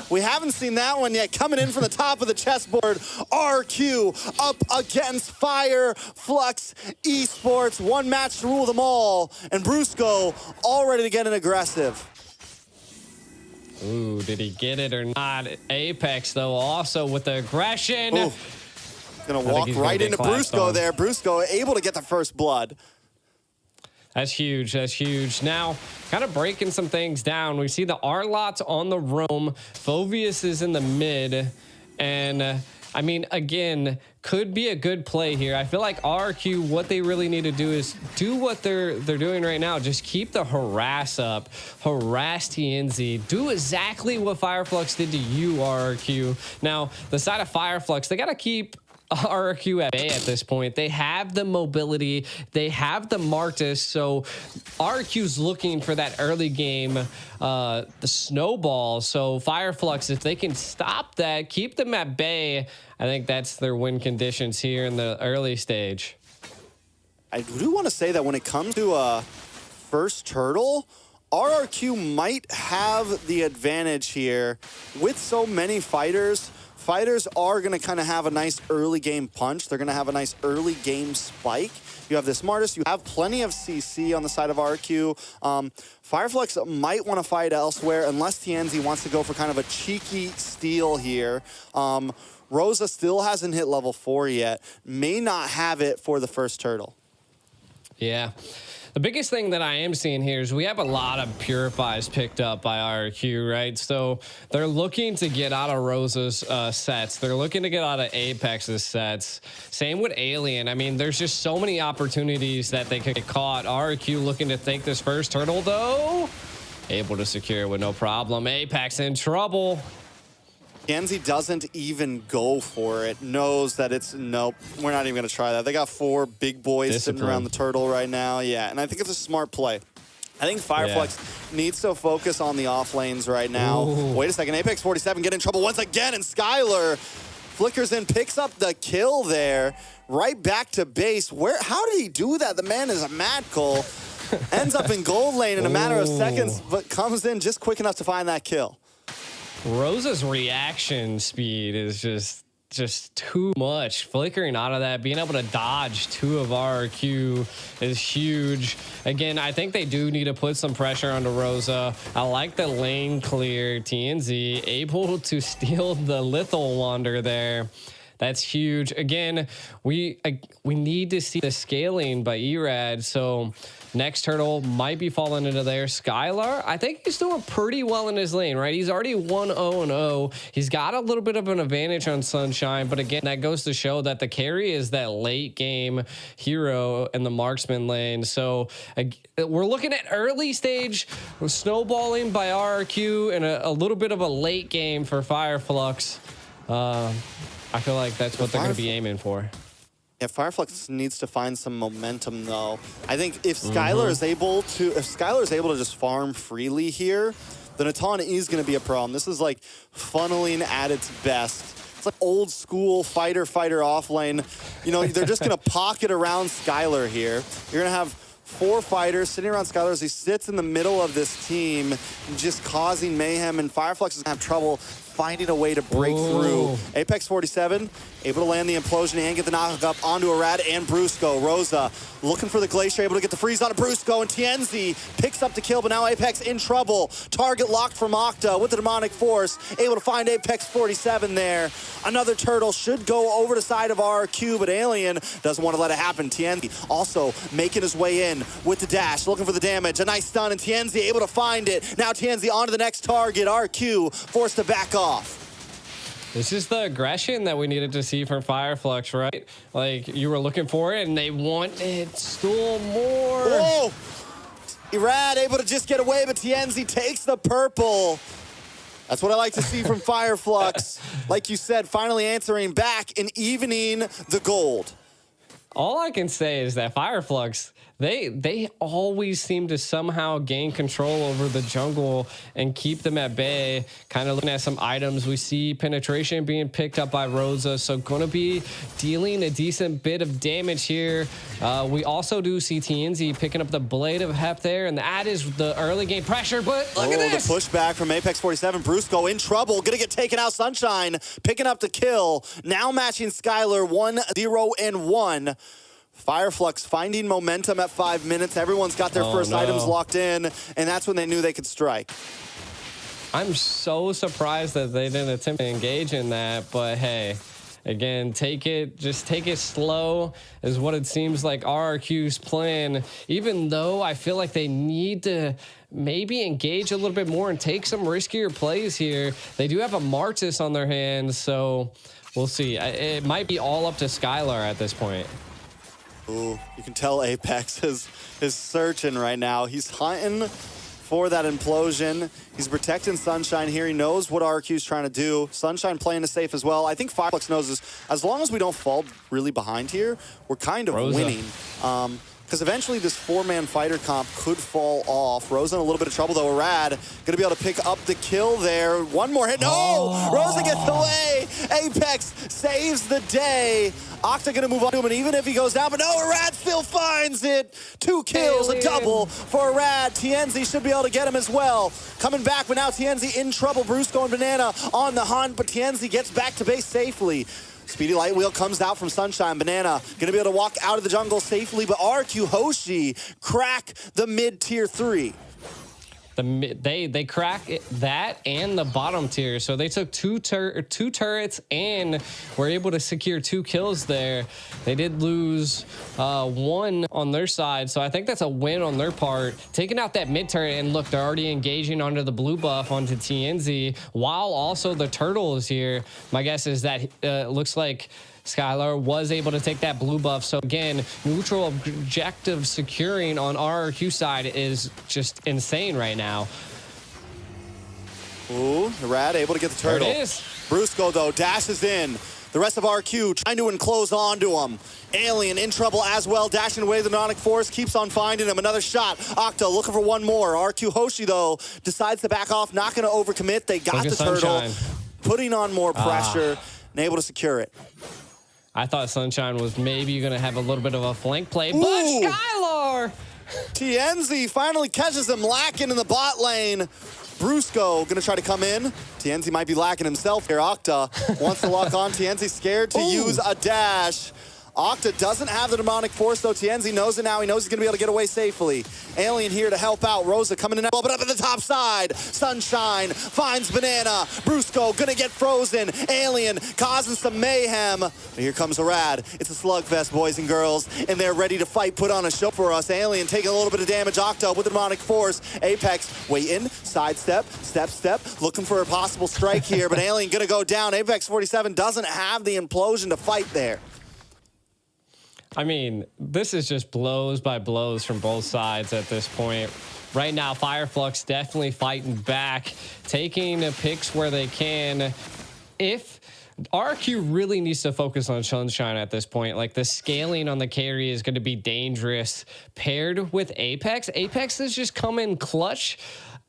We haven't seen that one yet. Coming in from the top of the chessboard, RRQ up against Fire Flux Esports. One match to rule them all, and Brusco all ready to get an aggressive. Ooh, did he get it or not? Apex, though, also with the aggression. Ooh. Gonna walk right into Brusco there. Brusco able to get the first blood. That's huge. That's huge. Now, kind of breaking some things down. We see the R-Lots on the roam. Phoveus is in the mid. And, I mean, again, could be a good play here. I feel like RRQ, what they really need to do is do what they're doing right now. Just keep the harass up. Harass TNZ. Do exactly what FireFlux did to you, RRQ. Now, the side of FireFlux, they got to keep RRQ at bay at this point. They have the mobility, they have the Marcus, so RRQ's looking for that early game, the snowball. So FireFlux, if they can stop that, keep them at bay, I think that's their win conditions here in the early stage. I do want to say that when it comes to first turtle, RRQ might have the advantage here. With so many fighters, fighters are going to kind of have a nice early game punch. They're going to have a nice early game spike. You have this Smartest. You have plenty of CC on the side of RRQ. FireFlux might want to fight elsewhere unless TNZ wants to go for kind of a cheeky steal here. Rosa still hasn't hit level 4 yet. May not have it for the first turtle. Yeah. The biggest thing that I am seeing here is we have a lot of purifies picked up by RRQ, right? So they're looking to get out of Rosa's sets. They're looking to get out of Apex's sets. Same with Alien. I mean, there's just so many opportunities that they could get caught. RRQ looking to take this first turtle, though. Able to secure it with no problem. Apex in trouble. TNZ doesn't even go for it. Knows that it's, nope, we're not even going to try that. They got 4 big boys sitting around the turtle right now. Yeah, and I think it's a smart play. I think FireFlux needs to focus on the off lanes right now. Ooh. Wait a second, Apex 47 get in trouble once again, and Skylar flickers in, picks up the kill there. Right back to base. How did he do that? The man is a mad Cole. Ends up in gold lane in a matter of seconds, but comes in just quick enough to find that kill. Rosa's reaction speed is just too much. Flickering out of that, being able to dodge 2 of RRQ is huge. Again, I think they do need to put some pressure onto Rosa. I like the lane clear. TNZ able to steal the lethal wander there. That's huge. Again, we need to see the scaling by Erad. So next turtle might be falling into there. Skylar, I think he's doing pretty well in his lane, right? He's already 1-0-0. He's got a little bit of an advantage on Sunshine, but again, that goes to show that the carry is that late game hero in the marksman lane. So we're looking at early stage snowballing by RRQ and a little bit of a late game for FireFlux. I feel like that's what they're going to be aiming for. Yeah, FireFlux needs to find some momentum, though. I think if Skylar is able to just farm freely here, then Atan is going to be a problem. This is like funneling at its best. It's like old school fighter off lane. You know, they're just going to pocket around Skylar here. You're going to have 4 fighters sitting around Skylar as he sits in the middle of this team, just causing mayhem, and FireFlux is going to have trouble finding a way to break through. Apex 47 able to land the implosion and get the knock up onto Arad and Brusco. Rosa looking for the Glacier, able to get the freeze on Brusco, and TNZ picks up the kill, but now Apex in trouble. Target locked from Octa with the demonic force, able to find Apex 47 there. Another turtle should go over the side of RRQ, but Alien doesn't want to let it happen. TNZ also making his way in with the dash, looking for the damage. A nice stun, and TNZ able to find it. Now TNZ onto the next target. RRQ forced to back off. This is the aggression that we needed to see from FireFlux, right? Like, you were looking for it, and they wanted still more. Whoa! Erad able to just get away, but TNZ takes the purple. That's what I like to see from FireFlux. Like you said, finally answering back and evening the gold. All I can say is that FireFlux, They always seem to somehow gain control over the jungle and keep them at bay. Kind of looking at some items, we see penetration being picked up by Rosa, so going to be dealing a decent bit of damage here. We also do see TNZ picking up the Blade of Hep there, and that is the early game pressure, but look at this! The pushback from Apex 47. Brusco in trouble, gonna get taken out. Sunshine picking up the kill, now matching Skylar 1-0-1. FLUX finding momentum at 5 minutes. Everyone's got their first items locked in, and that's when they knew they could strike. I'm so surprised that they didn't attempt to engage in that, but hey, again, just take it slow is what it seems like RRQ's plan, even though I feel like they need to maybe engage a little bit more and take some riskier plays here. They do have a Martis on their hands, so we'll see. It might be all up to Skylar at this point. Ooh, you can tell Apex is searching right now. He's hunting for that implosion. He's protecting Sunshine here. He knows what RRQ's trying to do. Sunshine playing it safe as well. I think FLUX knows this. As long as we don't fall really behind here, we're kind of winning. Because eventually this 4-man fighter comp could fall off. Rosa in a little bit of trouble though. Arad gonna be able to pick up the kill there. One more hit. No! Rosa gets away. Apex saves the day. Octa gonna move on to him, and even if he goes down, but no, Arad still finds it. 2 kills, a double for Arad. TNZ should be able to get him as well. Coming back, but now TNZ in trouble. Brusco and Banana on the hunt, but TNZ gets back to base safely. Speedy Light Wheel comes out from Sunshine. Banana gonna be able to walk out of the jungle safely, but RRQ HOSIH crack the mid-tier 3. They cracked that and the bottom tier, so they took two turrets and were able to secure 2 kills there. They did lose 1 on their side, so I think that's a win on their part. Taking out that mid turret, and look, they're already engaging onto the blue buff onto TNZ, while also the turtle is here. My guess is that looks like Skylar was able to take that blue buff. So again, neutral objective securing on RRQ side is just insane right now. Ooh, Rad able to get the turtle. There it is. Brusco though dashes in. The rest of RQ trying to enclose onto him. Alien in trouble as well, dashing away the Mnemonic Force, keeps on finding him. Another shot. Octa looking for one more. RQ HOSIH though decides to back off, not going to overcommit. They got the turtle, putting on more pressure and able to secure it. I thought Sunshine was maybe going to have a little bit of a flank play, but Skylar! TNZ finally catches him lacking in the bot lane. Brusco going to try to come in. TNZ might be lacking himself here. Octa wants to lock on. TNZ scared to use a dash. Octa doesn't have the Demonic Force, though. TNZ knows it now. He knows he's going to be able to get away safely. Alien here to help out. Rosa coming in, but up at the top side. Sunshine finds Banana. Brusco going to get frozen. Alien causing some mayhem. And here comes Arad. It's a slugfest, boys and girls, and they're ready to fight, put on a show for us. Alien taking a little bit of damage. Octa with the Demonic Force. Apex waiting, sidestep, step, looking for a possible strike here, but Alien going to go down. Apex 47 doesn't have the implosion to fight there. I mean, this is just blows by blows from both sides at this point. Right now, FLUX definitely fighting back, taking picks where they can. If RRQ really needs to focus on Sunshine at this point, like the scaling on the carry is going to be dangerous paired with Apex. Apex has just come in clutch.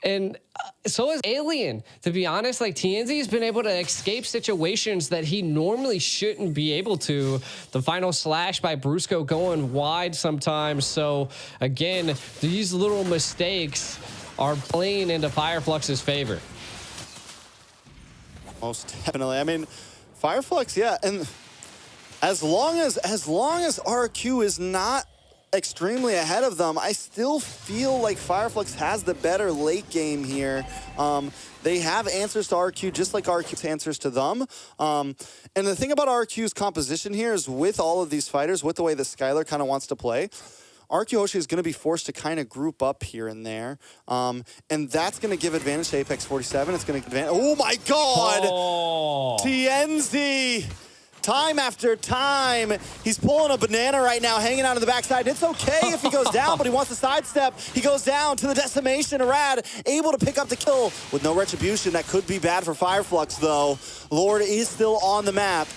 And so is Alien. To be honest, like TNZ has been able to escape situations that he normally shouldn't be able to. The final slash by Brusco going wide sometimes. So again, these little mistakes are playing into FLUX's favor. Most definitely. I mean, FLUX, yeah, and as long as RRQ is not extremely ahead of them, I still feel like FLUX has the better late game here. They have answers to RRQ just like RRQ's answers to them. And the thing about RRQ's composition here is with all of these fighters, with the way that Skylar kind of wants to play, RRQ HOSIH is going to be forced to kind of group up here and there. And that's going to give advantage to Apex 47. It's going to advantage. Oh my God! Oh. TNZ! Time after time, he's pulling a banana right now, hanging out on the backside. It's okay if he goes down, but he wants to sidestep. He goes down to the decimation. Arad able to pick up the kill with no retribution. That could be bad for FLUX, though. Lord is still on the map.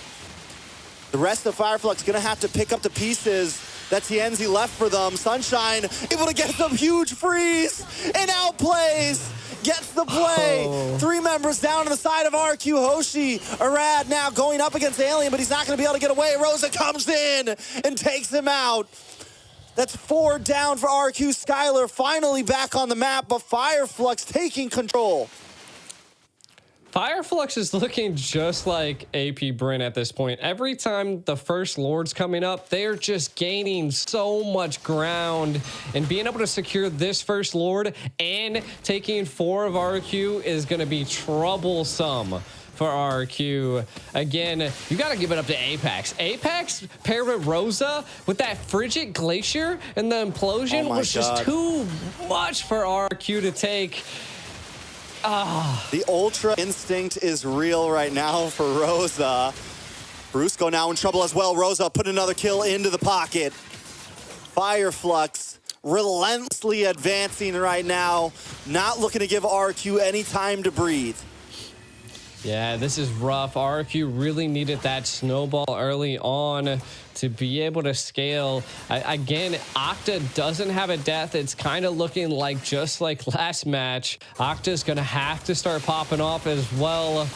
The rest of FLUX gonna have to pick up the pieces. that TNZ left for them. Sunshine able to get some huge freeze and outplays. Gets the play. Oh. 3 members down on the side of RRQ. HOSIH, Arad now going up against Alien, but he's not going to be able to get away. Rosa comes in and takes him out. That's 4 down for RRQ. Skylar finally back on the map, but FLUX taking control. FLUX is looking just like AP Bryn at this point. Every time the first Lord's coming up, they're just gaining so much ground, and being able to secure this first Lord and taking 4 of RRQ is going to be troublesome for RRQ. Again, you got to give it up to Apex. Apex paired with Rosa with that frigid glacier and the implosion was just too much for RRQ to take. The Ultra instinct is real right now for Rosa. Brusco now in trouble as well. Rosa put another kill into the pocket. FLUX relentlessly advancing right now. Not looking to give RRQ any time to breathe. Yeah, this is rough. RRQ really needed that snowball early on to be able to scale. Again, Octa doesn't have a death. It's kind of looking like just like last match. Octa's going to have to start popping off as well.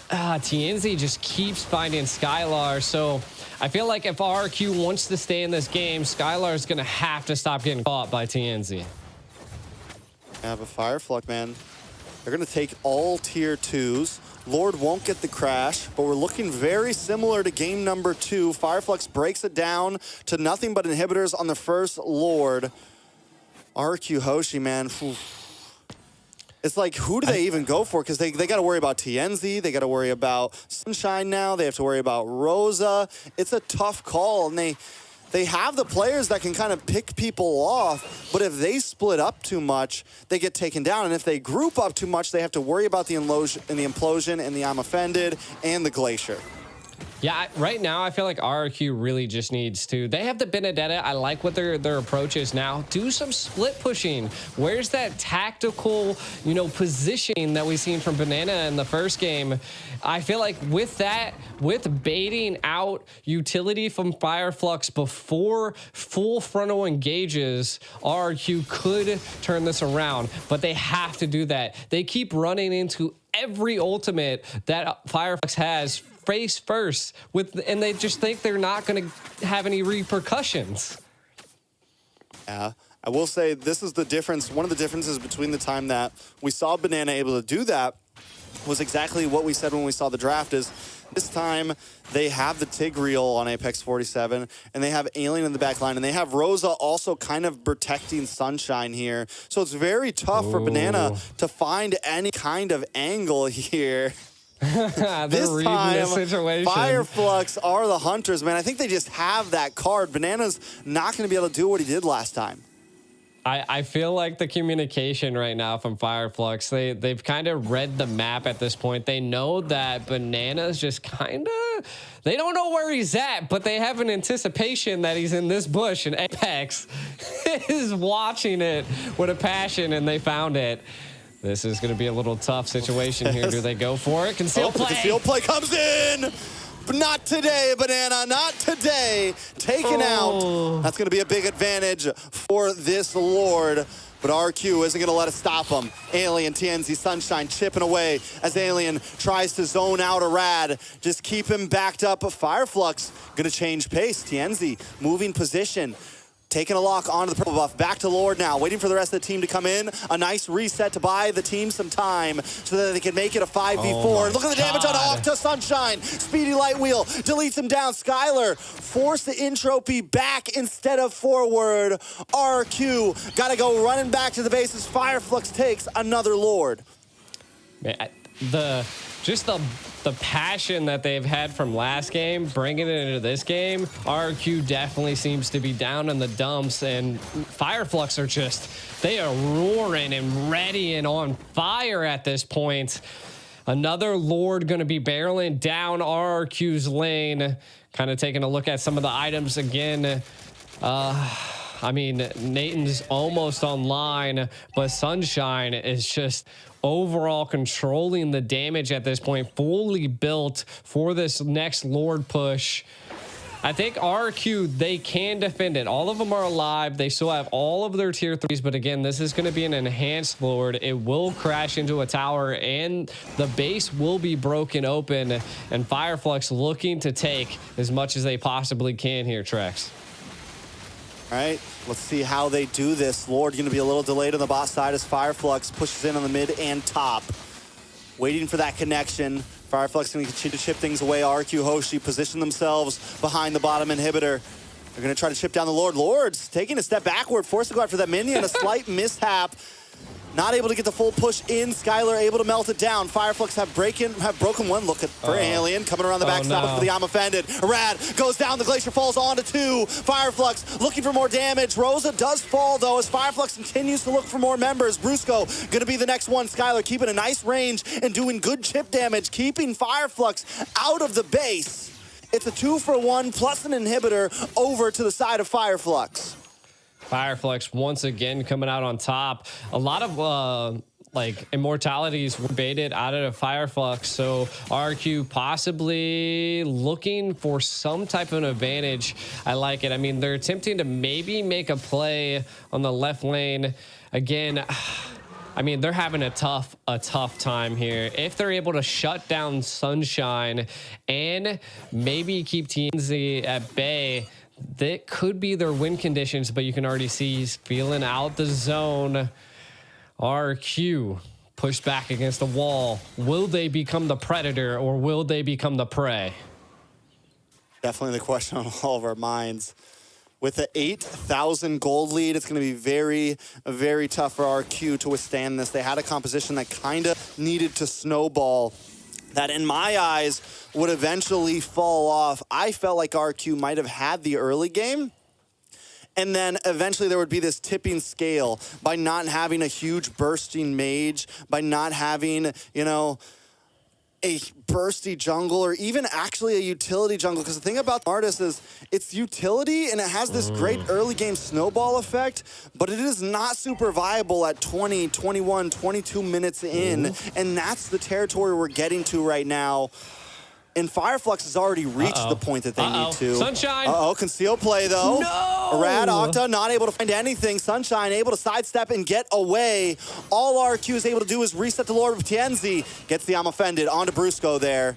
TNZ just keeps finding Skylar. So I feel like if RRQ wants to stay in this game, Skylar is going to have to stop getting caught by TNZ. Yeah, but FLUX, man, they're going to take all tier 2s. Lord won't get the crash, but we're looking very similar to game number 2. FLUX breaks it down to nothing but inhibitors on the first Lord. RRQ HOSIH, man. It's like, who do they even go for? Because they got to worry about TNZ. They got to worry about Sunshine now. They have to worry about Rosa. It's a tough call, and they have the players that can kind of pick people off, but if they split up too much, they get taken down. And if they group up too much, they have to worry about the implosion and the I'm offended and the glacier. Yeah, right now I feel like RRQ really just needs to. They have the Benedetta. I like what their approach is now. Do some split pushing. Where's that tactical, positioning that we seen from Banana in the first game? I feel like with that, with baiting out utility from FLUX before full frontal engages, RRQ could turn this around, but they have to do that. They keep running into every ultimate that FLUX has face first and they just think they're not going to have any repercussions. Yeah, I will say this is the difference. One of the differences between the time that we saw Banana able to do that was exactly what we said when we saw the draft. Is this time they have the Tigreal on Apex 47 and they have Alien in the back line and they have Rosa also kind of protecting Sunshine here. So it's very tough for Banana to find any kind of angle here. This time, FLUX are the hunters, man. I think they just have that card. Banana's not going to be able to do what he did last time. I feel like the communication right now from FLUX, they've kind of read the map at this point. They know that Banana's just kind of, they don't know where he's at, but they have an anticipation that he's in this bush, and Apex is watching it with a passion, and they found it. This is going to be a little tough situation here. Do they go for it? Conceal play. Conceal play comes in. But not today, Banana. Not today. Taken out. That's going to be a big advantage for this Lord. But RRQ isn't going to let it stop him. Alien, TNZ, Sunshine chipping away as Alien tries to zone out Arad. Just keep him backed up. But FLUX going to change pace. TNZ moving position. Taking a lock onto the purple buff. Back to Lord now. Waiting for the rest of the team to come in. A nice reset to buy the team some time so that they can make it a 5v4. Look at the damage on Octa. Sunshine. Speedy light wheel. Deletes him down. Skylar force the entropy back instead of forward. RRQ got to go running back to the bases. FLUX takes another Lord. Man, the passion that they've had from last game, bringing it into this game, RRQ definitely seems to be down in the dumps, and FLUX are just, they are roaring and ready and on fire at this point. Another Lord going to be barreling down RRQ's lane. Kind of taking a look at some of the items again. I mean, Nathan's almost online, but Sunshine is just overall controlling the damage at this point, fully built for this next Lord push. I think RRQ, they can defend it. All of them are alive. They still have all of their tier 3s, but again, this is going to be an enhanced Lord. It will crash into a tower, and the base will be broken open, and FLUX looking to take as much as they possibly can here, Trex. All right, let's see how they do this. Lord going to be a little delayed on the bot side as FLUX pushes in on the mid and top. Waiting for that connection. FLUX going to continue to chip things away. RRQ, HOSIH position themselves behind the bottom inhibitor. They're going to try to chip down the Lord. Lord's taking a step backward, forced to go after that minion. A slight mishap. Not able to get the full push in. Skylar able to melt it down. FLUX have broken one. Look at for Alien coming around the backside for the I'm offended. Rad goes down. The Glacier falls onto 2. FLUX looking for more damage. Rosa does fall though as FLUX continues to look for more members. Brusco gonna be the next one. Skylar keeping a nice range and doing good chip damage, keeping FLUX out of the base. It's a 2-for-1 plus an inhibitor over to the side of FLUX. FLUX once again coming out on top. A lot of like immortalities were baited out of FLUX, so RRQ possibly looking for some type of an advantage. I like it. I mean, they're attempting to maybe make a play on the left lane again. I mean, they're having a tough time here. If they're able to shut down Sunshine and maybe keep TNZ at bay, that could be their win conditions, but you can already see he's feeling out the zone. RRQ pushed back against the wall. Will they become the predator or will they become the prey? Definitely the question on all of our minds. With the 8,000 gold lead, it's going to be very, very tough for RRQ to withstand this. They had a composition that kind of needed to snowball, that in my eyes would eventually fall off. I felt like RRQ might have had the early game, and then eventually there would be this tipping scale by not having a huge bursting mage, by not having, you know, a bursty jungle or even actually a utility jungle. Because the thing about Artis is it's utility and it has this great early game snowball effect, but it is not super viable at 20, 21, 22 minutes in. And that's the territory we're getting to right now. And FLUX has already reached the point that they need to. Sunshine. Conceal play though. No! Rad Octa not able to find anything. Sunshine able to sidestep and get away. All RRQ is able to do is reset the Lord of Tienzi. Gets the I'm offended onto Brusco there.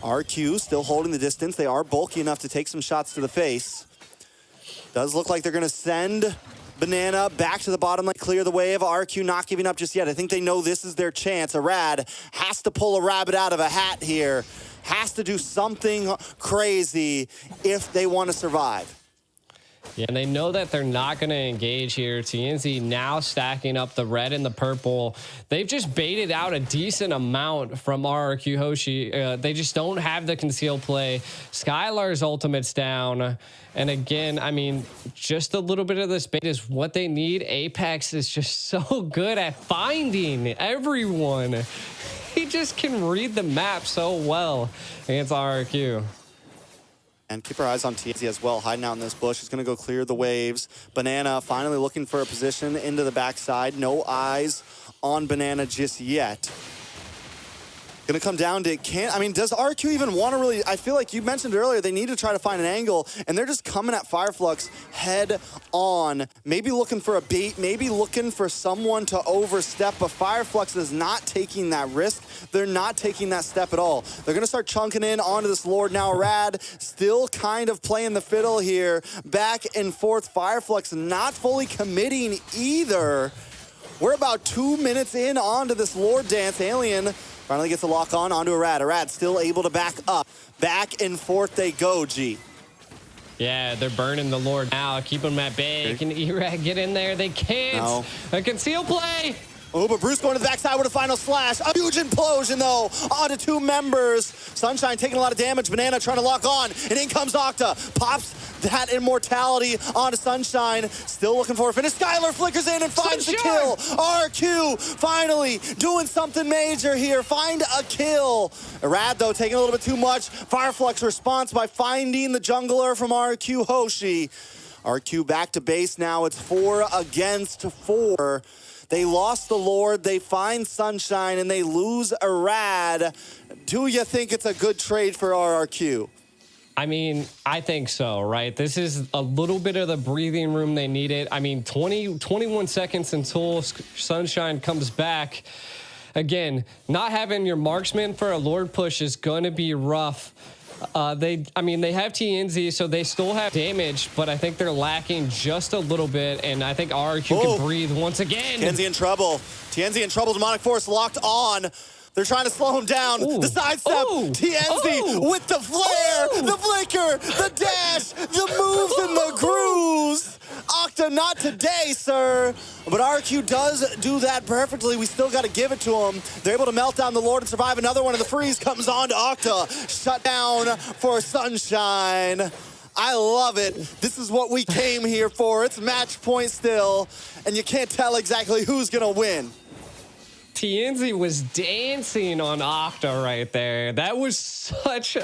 RRQ still holding the distance. They are bulky enough to take some shots to the face. Does look like they're gonna send Banana back to the bottom lane, clear the wave. RRQ not giving up just yet. I think they know this is their chance. Rad has to pull a rabbit out of a hat here. Has to do something crazy if they want to survive. Yeah, and they know that they're not going to engage here. TNZ now stacking up the red and the purple. They've just baited out a decent amount from RRQ HOSIH. They just don't have the conceal play. Skylar's ultimate's down. And again, I mean, just a little bit of this bait is what they need. Apex is just so good at finding everyone. He just can read the map so well against RRQ. And keep our eyes on TNZ as well, hiding out in this bush. He's going to go clear the waves. Banana finally looking for a position into the backside. No eyes on Banana just yet. Going to come down to, does RRQ even want to really, I feel like you mentioned earlier, they need to try to find an angle, and they're just coming at FLUX head on. Maybe looking for a bait, maybe looking for someone to overstep, but FLUX is not taking that risk. They're not taking that step at all. They're going to start chunking in onto this Lord now. Rad still kind of playing the fiddle here. Back and forth, FLUX not fully committing either. We're about 2 minutes in onto this Lord dance. Alien finally gets a lock on onto a Rad still able to back up. Back and forth they go, G. Yeah, they're burning the Lord now. Keep them at bay. Can Erag get in there? They can't. No. A conceal play. Oh, but Bruce going to the backside with a final slash. A huge implosion, though, onto 2 members. Sunshine taking a lot of damage. Banana trying to lock on, and in comes Octa. Pops that immortality onto Sunshine. Still looking for a finish. Skylar flickers in and finds the kill. RRQ finally doing something major here. Find a kill. Rad, though, taking a little bit too much. FLUX response by finding the jungler from RRQ HOSIH. RRQ back to base now. It's 4 against 4. They lost the Lord, they find Sunshine, and they lose a Rad. Do you think it's a good trade for RRQ? I mean, I think so, right? This is a little bit of the breathing room they needed. I mean, 21 seconds until Sunshine comes back. Again, not having your marksman for a Lord push is going to be rough. They have TNZ, so they still have damage, but I think they're lacking just a little bit, and I think RRQ can breathe once again. TNZ in trouble. TNZ in trouble. Demonic Force locked on. They're trying to slow him down. Ooh. The sidestep. TNZ with the flare, the flicker, the dash, the moves and the grooves. Octa, not today, sir. But RRQ does do that perfectly. We still got to give it to him. They're able to melt down the Lord and survive another one, and the freeze comes on to Octa. Shut down for Sunshine. I love it. This is what we came here for. It's match point still, and you can't tell exactly who's going to win. TNZ was dancing on Octa right there. That was such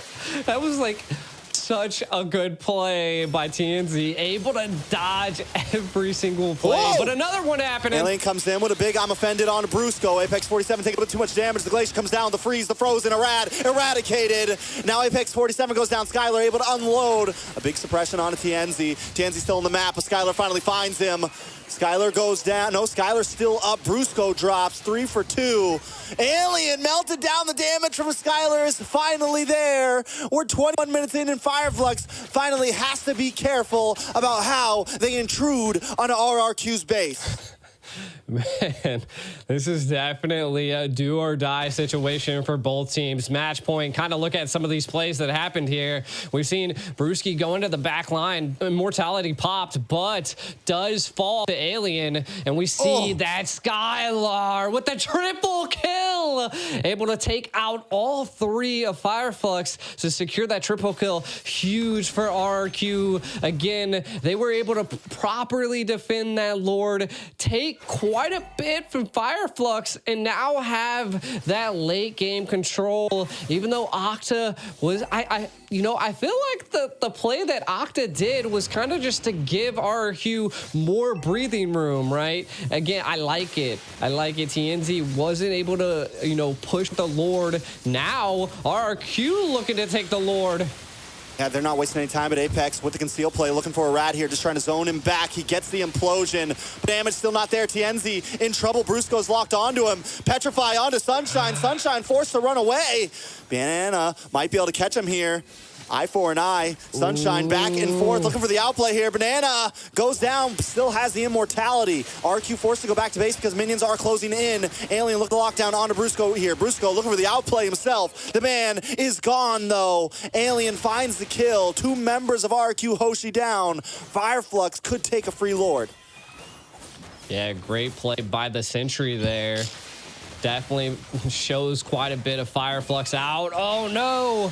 a good play by TNZ, able to dodge every single play. Whoa! But another one happening. Alien comes in with a big I'm offended on Brusco. Apex 47 taking a bit too much damage. The Glacier comes down, the freeze, the frozen, eradicated. Now Apex 47 goes down. Skylar able to unload. A big suppression on TNZ. TNZ still on the map, but Skylar finally finds him. Skylar goes down. No, Skylar's still up. Brusco drops 3 for 2. Alien melted down. The damage from Skylar is finally there. We're 21 minutes in, and FLUX finally has to be careful about how they intrude onto RRQ's base. Man, this is definitely a do or die situation for both teams. Match point, kind of look at some of these plays that happened here. We've seen Brewski go into the back line. Immortality popped, but does fall to Alien. And we see that Skylar with the triple kill, able to take out all 3 of FLUX to secure that triple kill. Huge for RRQ. Again, they were able to properly defend that Lord, take quite a bit from FLUX, and now have that late game control. Even though Octa was, I feel like the play that Octa did was kind of just to give RRQ more breathing room, right? Again, I like it. TNZ wasn't able to, push the Lord. Now RRQ looking to take the Lord. Yeah, they're not wasting any time at Apex with the conceal play, looking for a rat here, just trying to zone him back. He gets the implosion. Damage still not there. TNZ in trouble. Brusco's locked onto him. Petrify onto Sunshine. Sunshine forced to run away. Banana might be able to catch him here. Eye for an eye. Sunshine back and forth, looking for the outplay here. Banana goes down, still has the immortality. RQ forced to go back to base because minions are closing in. Alien look to lock down onto Brusco here. Brusco looking for the outplay himself. The man is gone though. Alien finds the kill. 2 members of RQ HOSIH down. FLUX could take a free Lord. Yeah, great play by the Sentry there. Definitely shows quite a bit of FLUX out. Oh no!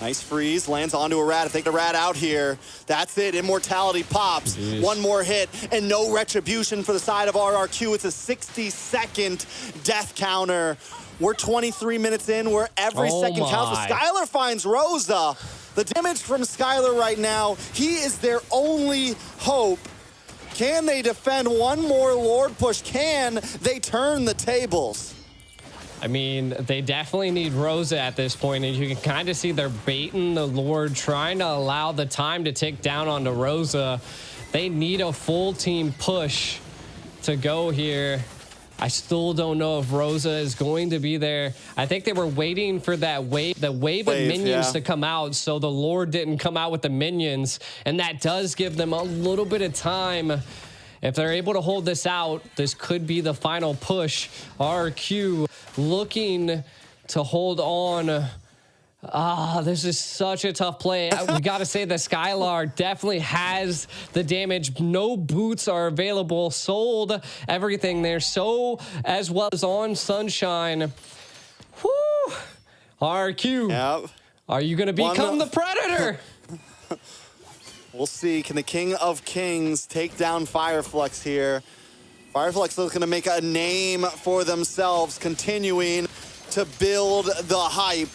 Nice freeze, lands onto a rat. If they get a rat out here, that's it. Immortality pops. Jeez. 1 more hit and no retribution for the side of RRQ. It's a 60-second death counter. We're 23 minutes in where every second counts. But Skylar finds Rosa. The damage from Skylar right now, he is their only hope. Can they defend 1 more Lord push? Can they turn the tables? I mean, they definitely need Rosa at this point, and you can kind of see they're baiting the Lord, trying to allow the time to tick down onto Rosa. They need a full team push to go here. I still don't know if Rosa is going to be there. I think they were waiting for that wave of minions to come out, so the Lord didn't come out with the minions, and that does give them a little bit of time. If they're able to hold this out, this could be the final push. RQ looking to hold on. This is such a tough play. We got to say that Skylar definitely has the damage. No boots are available. Sold everything there. So as well as on Sunshine. Whoo! RQ. Yep. Are you going to become the Predator? We'll see. Can the King of Kings take down FLUX here? FLUX looking to make a name for themselves, continuing to build the hype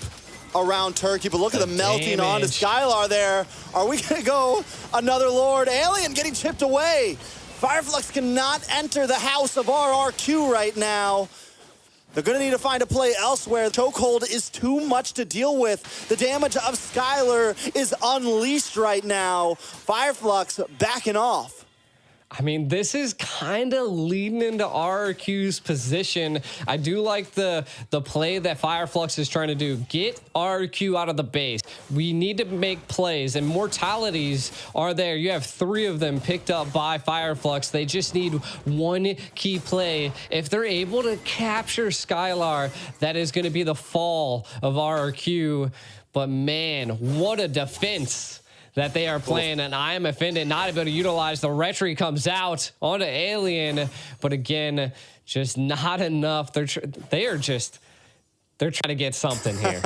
around Turkey. But look at the melting onto Skylar there. Are we going to go another Lord? Alien getting chipped away. FLUX cannot enter the house of RRQ right now. They're going to need to find a play elsewhere. Chokehold is too much to deal with. The damage of Skylar is unleashed right now. FLUX backing off. I mean, this is kind of leading into RRQ's position. I do like the play that FLUX is trying to do. Get RRQ out of the base. We need to make plays, and mortalities are there. You have 3 of them picked up by FLUX. They just need one key play. If they're able to capture Skylar, that is going to be the fall of RRQ. But man, what a defense that they are playing, and I am offended not able to utilize. The retry comes out onto Alien, but again, just not enough. They're trying to get something here.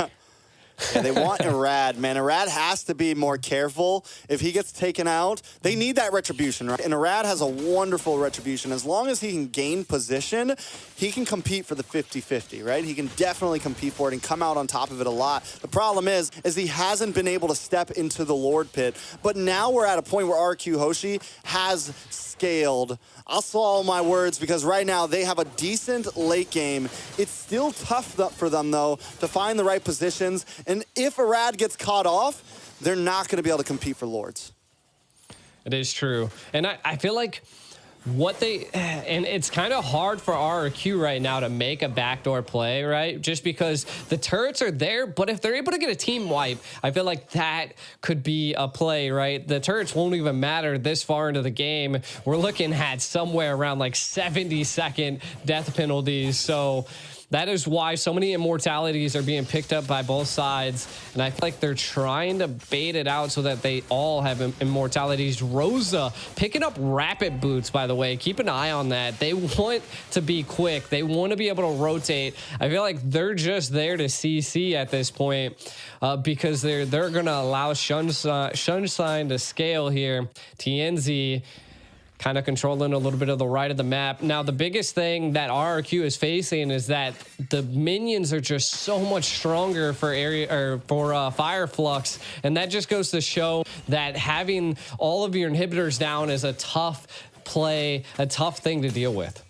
Yeah, they want Irad, man. Irad has to be more careful. If he gets taken out, they need that retribution, right? And Irad has a wonderful retribution. As long as he can gain position, he can compete for the 50-50, right? He can definitely compete for it and come out on top of it a lot. The problem is he hasn't been able to step into the Lord Pit. But now we're at a point where RRQ HOSIH has scaled. I'll swallow my words because right now they have a decent late game. It's still tough for them, though, to find the right positions. And if Irad gets caught off, they're not going to be able to compete for Lords. It is true. And I feel like and it's kind of hard for RRQ right now to make a backdoor play, right? Just because the turrets are there, but if they're able to get a team wipe, I feel like that could be a play, right? The turrets won't even matter this far into the game. We're looking at somewhere around like 70-second death penalties. So that is why so many immortalities are being picked up by both sides. And I feel like they're trying to bait it out so that they all have immortalities. Rosa picking up rapid boots, by the way. Keep an eye on that. They want to be quick. They want to be able to rotate. I feel like they're just there to CC at this point because they're going to allow Sunshine to scale here. TNZ kind of controlling a little bit of the right of the map. Now, the biggest thing that RRQ is facing is that the minions are just so much stronger for FLUX, and that just goes to show that having all of your inhibitors down is a tough play, a tough thing to deal with.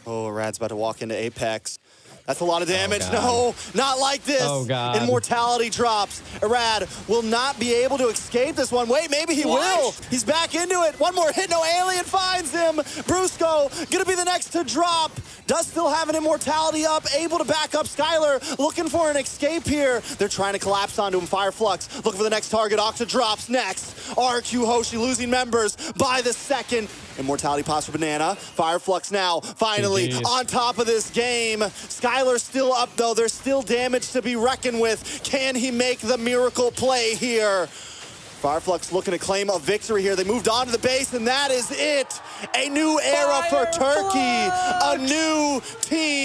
Oh, Rad's about to walk into Apex. That's a lot of damage. Oh, no, not like this. Oh, God. Immortality drops. Irad will not be able to escape this one. Wait, maybe he will. He's back into it. One more hit. No, Alien finds him. Brusco going to be the next to drop. Does still have an immortality up. Able to back up Skylar. Looking for an escape here. They're trying to collapse onto him. FLUX looking for the next target. Octa drops next. RRQ HOSIH losing members by the second. Immortality pops for Banana. FLUX now finally on top of this game. Skylar's still up, though. There's still damage to be reckoned with. Can he make the miracle play here? FLUX looking to claim a victory here. They moved on to the base, and that is it. A new era for Turkey. A new team.